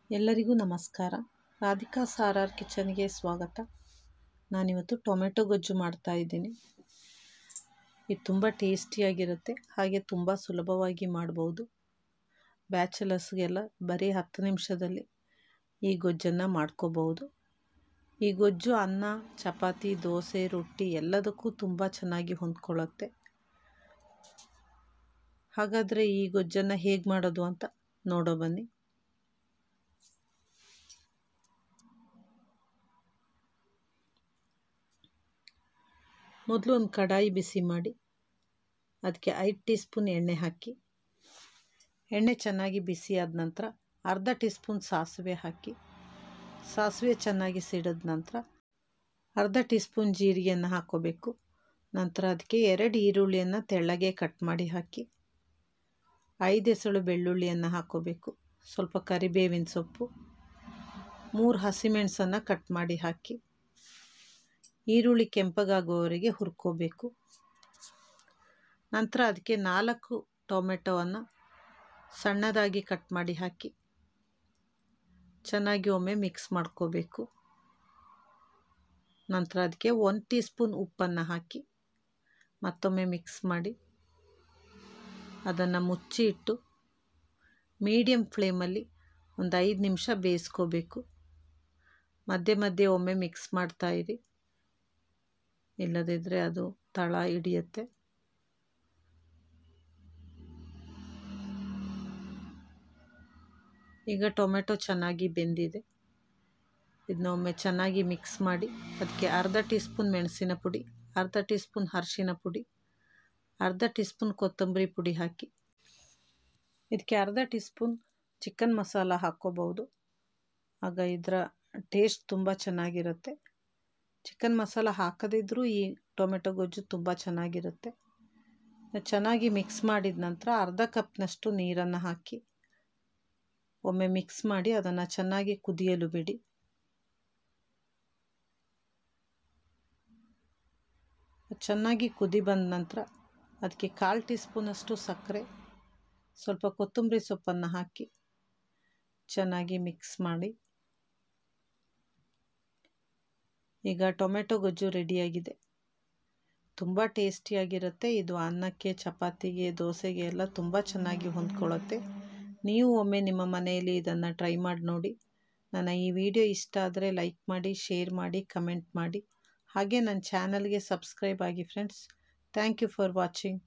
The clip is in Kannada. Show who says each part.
Speaker 1: ಎಲ್ಲರಿಗೂ ನಮಸ್ಕಾರ. ರಾಧಿಕಾಸ್ RR ಕಿಚನ್ಗೆ ಸ್ವಾಗತ. ನಾನಿವತ್ತು ಟೊಮೆಟೊ ಗೊಜ್ಜು ಮಾಡ್ತಾ ಇದ್ದೀನಿ. ಇದು ತುಂಬ ಟೇಸ್ಟಿಯಾಗಿರುತ್ತೆ, ಹಾಗೆ ತುಂಬ ಸುಲಭವಾಗಿ ಮಾಡ್ಬೋದು. ಬ್ಯಾಚಲರ್ಸ್ಗೆಲ್ಲ ಬರೀ 10 ನಿಮಿಷದಲ್ಲಿ ಈ ಗೊಜ್ಜನ್ನು ಮಾಡ್ಕೋಬಹುದು. ಈ ಗೊಜ್ಜು ಅನ್ನ, ಚಪಾತಿ, ದೋಸೆ, ರೊಟ್ಟಿ ಎಲ್ಲದಕ್ಕೂ ತುಂಬ ಚೆನ್ನಾಗಿ ಹೊಂದ್ಕೊಳ್ಳುತ್ತೆ. ಹಾಗಾದರೆ ಈ ಗೊಜ್ಜನ್ನು ಹೇಗೆ ಮಾಡೋದು ಅಂತ ನೋಡೋ ಬನ್ನಿ. ಮೊದಲು ಒಂದು ಕಡಾಯಿ ಬಿಸಿ ಮಾಡಿ ಅದಕ್ಕೆ 5 ಟೀ ಸ್ಪೂನ್ ಎಣ್ಣೆ ಹಾಕಿ, ಎಣ್ಣೆ ಚೆನ್ನಾಗಿ ಬಿಸಿ ಆದ ನಂತರ ಅರ್ಧ ಟೀ ಸ್ಪೂನ್ ಸಾಸಿವೆ ಹಾಕಿ, ಸಾಸಿವೆ ಚೆನ್ನಾಗಿ ಸಿಡಿದ ನಂತರ ಅರ್ಧ ಟೀ ಸ್ಪೂನ್ ಜೀರಿಗೆಯನ್ನು ಹಾಕ್ಕೋಬೇಕು. ನಂತರ ಅದಕ್ಕೆ 2 ಈರುಳ್ಳಿಯನ್ನು ತೆಳ್ಳಗೆ ಕಟ್ ಮಾಡಿ ಹಾಕಿ, 5 ಎಸಳು ಬೆಳ್ಳುಳ್ಳಿಯನ್ನು ಹಾಕ್ಕೋಬೇಕು. ಸ್ವಲ್ಪ ಕರಿಬೇವಿನ ಸೊಪ್ಪು, 3 ಹಸಿಮೆಣಸನ್ನು ಕಟ್ ಮಾಡಿ ಹಾಕಿ ಈರುಳ್ಳಿ ಕೆಂಪಗಾಗುವವರೆಗೆ ಹುರ್ಕೋಬೇಕು. ನಂತರ ಅದಕ್ಕೆ 4 ಟೊಮೆಟೊವನ್ನು ಸಣ್ಣದಾಗಿ ಕಟ್ ಮಾಡಿ ಹಾಕಿ ಚೆನ್ನಾಗಿ ಒಮ್ಮೆ ಮಿಕ್ಸ್ ಮಾಡ್ಕೋಬೇಕು. ನಂತರ ಅದಕ್ಕೆ 1 ಟೀ ಸ್ಪೂನ್ ಉಪ್ಪನ್ನು ಹಾಕಿ ಮತ್ತೊಮ್ಮೆ ಮಿಕ್ಸ್ ಮಾಡಿ ಅದನ್ನು ಮುಚ್ಚಿ ಇಟ್ಟು ಮೀಡಿಯಮ್ ಫ್ಲೇಮಲ್ಲಿ ಒಂದು 5 ನಿಮಿಷ ಬೇಯಿಸ್ಕೋಬೇಕು. ಮಧ್ಯೆ ಮಧ್ಯೆ ಒಮ್ಮೆ ಮಿಕ್ಸ್ ಮಾಡ್ತಾ ಇರಿ, ಇಲ್ಲದಿದ್ದರೆ ಅದು ತಳ ಹಿಡಿಯುತ್ತೆ. ಈಗ ಟೊಮೆಟೊ ಚೆನ್ನಾಗಿ ಬೆಂದಿದೆ. ಇದನ್ನ ಒಮ್ಮೆ ಚೆನ್ನಾಗಿ ಮಿಕ್ಸ್ ಮಾಡಿ ಅದಕ್ಕೆ ಅರ್ಧ ಟೀ ಸ್ಪೂನ್ ಮೆಣಸಿನ ಪುಡಿ, ಅರ್ಧ ಟೀ ಸ್ಪೂನ್ ಅರಿಶಿನ ಪುಡಿ, ಅರ್ಧ ಟೀ ಸ್ಪೂನ್ ಕೊತ್ತಂಬರಿ ಪುಡಿ ಹಾಕಿ ಇದಕ್ಕೆ ಅರ್ಧ ಟೀ ಸ್ಪೂನ್ ಚಿಕನ್ ಮಸಾಲ ಹಾಕ್ಕೋಬಹುದು. ಆಗ ಇದರ ಟೇಸ್ಟ್ ತುಂಬ ಚೆನ್ನಾಗಿರುತ್ತೆ. ಚಿಕನ್ ಮಸಾಲ ಹಾಕದಿದ್ದರೂ ಈ ಟೊಮೆಟೊ ಗೊಜ್ಜು ತುಂಬ ಚೆನ್ನಾಗಿರುತ್ತೆ. ಚೆನ್ನಾಗಿ ಮಿಕ್ಸ್ ಮಾಡಿದ ನಂತರ ಅರ್ಧ ಕಪ್ನಷ್ಟು ನೀರನ್ನು ಹಾಕಿ ಒಮ್ಮೆ ಮಿಕ್ಸ್ ಮಾಡಿ ಅದನ್ನು ಚೆನ್ನಾಗಿ ಕುದಿಯಲು ಬಿಡಿ. ಚೆನ್ನಾಗಿ ಕುದಿ ಬಂದ ನಂತರ ಅದಕ್ಕೆ 1/4 ಟೀ ಸ್ಪೂನಷ್ಟು ಸಕ್ಕರೆ, ಸ್ವಲ್ಪ ಕೊತ್ತಂಬರಿ ಸೊಪ್ಪನ್ನು ಹಾಕಿ ಚೆನ್ನಾಗಿ ಮಿಕ್ಸ್ ಮಾಡಿ. ಈಗ ಟೊಮೆಟೊ ಗೊಜ್ಜು ರೆಡಿಯಾಗಿದೆ. ತುಂಬ ಟೇಸ್ಟಿಯಾಗಿರುತ್ತೆ. ಇದು ಅನ್ನಕ್ಕೆ, ಚಪಾತಿಗೆ, ದೋಸೆಗೆ ಎಲ್ಲ ತುಂಬ ಚೆನ್ನಾಗಿ ಹೊಂದ್ಕೊಳ್ಳುತ್ತೆ. ನೀವು ಒಮ್ಮೆ ನಿಮ್ಮ ಮನೆಯಲ್ಲಿ ಇದನ್ನು ಟ್ರೈ ಮಾಡಿ ನೋಡಿ. ನನ್ನ ಈ ವಿಡಿಯೋ ಇಷ್ಟ ಆದರೆ ಲೈಕ್ ಮಾಡಿ, ಶೇರ್ ಮಾಡಿ, ಕಮೆಂಟ್ ಮಾಡಿ. ಹಾಗೆ ನನ್ನ ಚಾನಲ್ಗೆ ಸಬ್ಸ್ಕ್ರೈಬ್ ಆಗಿ friends. Thank you for watching.